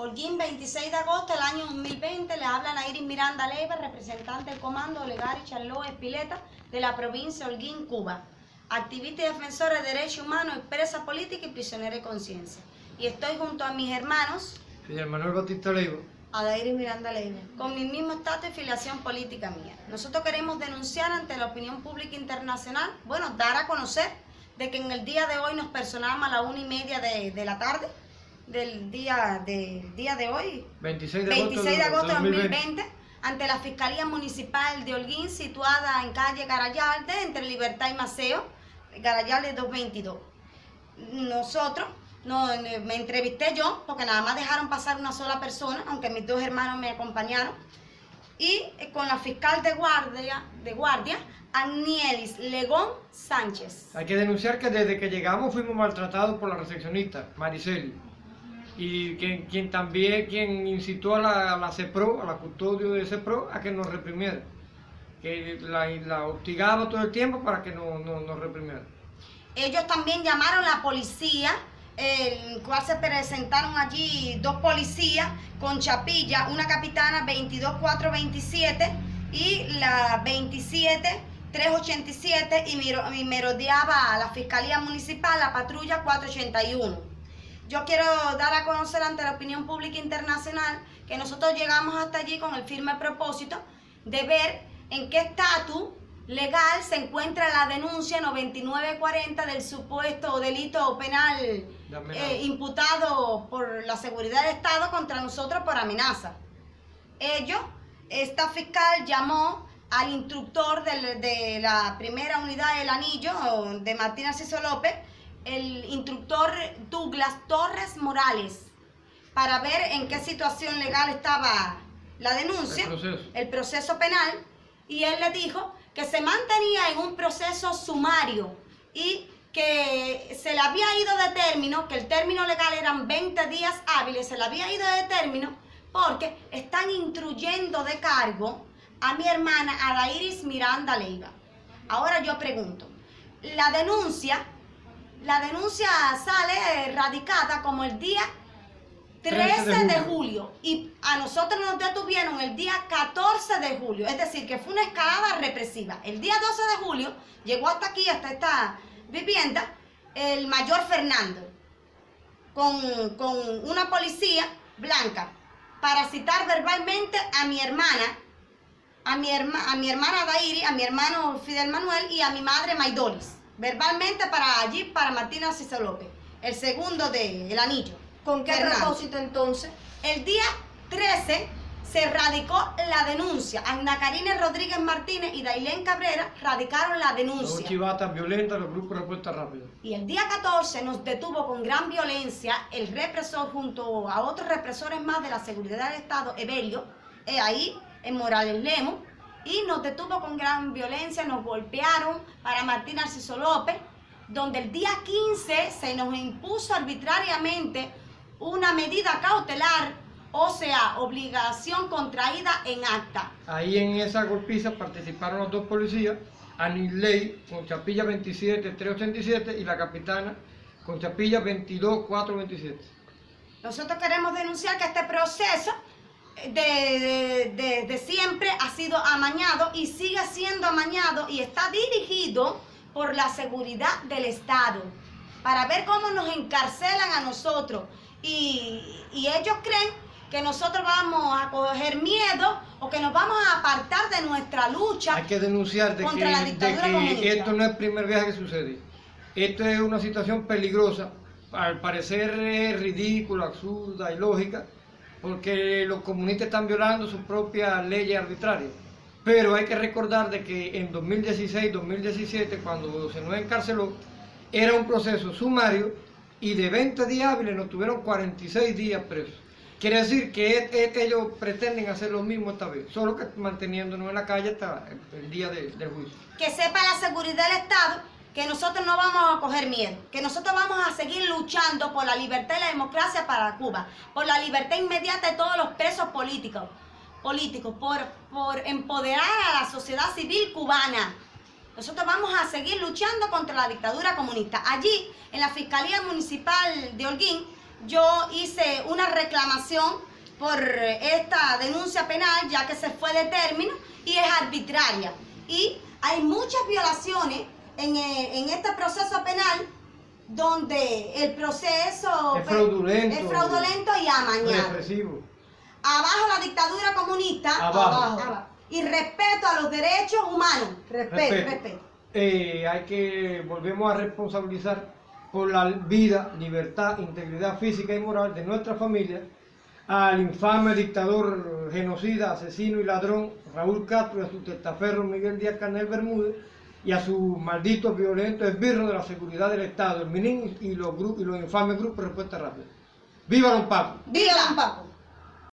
Holguín, 26 de agosto del año 2020, le habla Nairis Miranda Leiva, representante del Comando Olegario Charlot Espileta de la provincia de Holguín, Cuba. Activista y defensora de derechos humanos, expresa política y prisionera de conciencia. Y estoy junto a mis hermanos Fidel Manuel Bautista Leiva, Nairis Miranda Leiva, con mi mismo estatus y filiación política mía. Nosotros queremos denunciar ante la opinión pública internacional, dar a conocer de que en el día de hoy nos personamos a la 1:30 de la tarde, del día de hoy, 26 de agosto de 2020, ante la Fiscalía Municipal de Holguín, situada en calle Garayalde, entre Libertad y Maceo, Garayalde 222. Nosotros, me entrevisté yo, porque nada más dejaron pasar una sola persona, aunque mis dos hermanos me acompañaron, y con la fiscal de guardia, Anielis Legón Sánchez. Hay que denunciar que desde que llegamos fuimos maltratados por la recepcionista, Mariceli, y quien incitó a la CEPRO, a la custodio de CEPRO, a que nos reprimiera, que la hostigaba todo el tiempo para que nos reprimiera. Ellos también llamaron a la policía, en cual se presentaron allí dos policías con chapilla, una capitana 22427 y la 27387, y merodeaba a la Fiscalía Municipal, la patrulla 481. Yo quiero dar a conocer ante la opinión pública internacional que nosotros llegamos hasta allí con el firme propósito de ver en qué estatus legal se encuentra la denuncia 9940 del supuesto delito penal imputado por la seguridad del Estado contra nosotros por amenaza. Esta fiscal llamó al instructor de la primera unidad del Anillo, de Martín Narciso López, el instructor Douglas Torres Morales, para ver en qué situación legal estaba la denuncia, el proceso penal, y él le dijo que se mantenía en un proceso sumario y que se le había ido de término, que el término legal eran 20 días hábiles, se le había ido de término porque están instruyendo de cargo a mi hermana Nairis Miranda Leiva. Ahora yo pregunto, la denuncia sale radicada como el día 13 de julio y a nosotros nos detuvieron el día 14 de julio, es decir, que fue una escalada represiva. El día 12 de julio llegó hasta aquí, hasta esta vivienda, el mayor Fernando con una policía blanca para citar verbalmente a mi hermana, a mi hermana Nairis, a mi hermano Fidel Manuel y a mi madre Maidolis, verbalmente para Martín Narciso López, el segundo del Anillo. ¿Con qué propósito entonces? El día 13 se radicó la denuncia. Ana Karina Rodríguez Martínez y Dailén Cabrera radicaron la denuncia. Los chivatas violentas, los grupos de respuesta rápida. Y el día 14 nos detuvo con gran violencia el represor junto a otros represores más de la seguridad del Estado, Evelio, ahí en Morales Lemos, y nos detuvo con gran violencia, nos golpearon para Martín Narciso López, donde el día 15 se nos impuso arbitrariamente una medida cautelar, o sea, obligación contraída en acta. Ahí en esa golpiza participaron los dos policías, Anisley con chapilla 27387 y la capitana con chapilla 22427. Nosotros queremos denunciar que este proceso de siempre ha sido amañado y sigue siendo amañado y está dirigido por la seguridad del Estado para ver cómo nos encarcelan a nosotros y ellos creen que nosotros vamos a coger miedo o que nos vamos a apartar de nuestra lucha. Hay que denunciar contra la dictadura comunista. Esto no es el primer viaje que sucede. Esto es una situación peligrosa, al parecer ridícula, absurda, ilógica, porque los comunistas están violando sus propias leyes arbitrarias. Pero hay que recordar de que en 2016-2017, cuando se nos encarceló, era un proceso sumario y de 20 días hábiles nos tuvieron 46 días presos. Quiere decir que ellos pretenden hacer lo mismo esta vez, solo que manteniéndonos en la calle hasta el día del juicio. Que sepa la seguridad del Estado que nosotros no vamos a coger miedo, que nosotros vamos a seguir luchando por la libertad y la democracia para Cuba, por la libertad inmediata de todos los presos políticos, por empoderar a la sociedad civil cubana. Nosotros vamos a seguir luchando contra la dictadura comunista. Allí, en la Fiscalía Municipal de Holguín, yo hice una reclamación por esta denuncia penal, ya que se fue de término y es arbitraria. Y hay muchas violaciones en este proceso penal donde el proceso es fraudulento y amañado. represivo. Abajo la dictadura comunista. Abajo. Y respeto a los derechos humanos. Respeto. Volvemos a responsabilizar por la vida, libertad, integridad física y moral de nuestra familia al infame dictador, genocida, asesino y ladrón Raúl Castro y a su testaferro Miguel Díaz-Canel Bermúdez y a sus malditos violentos esbirros de la seguridad del Estado, el MININ y los infames grupos de respuesta rápida. ¡Viva Don Paco! ¡Viva Don Paco!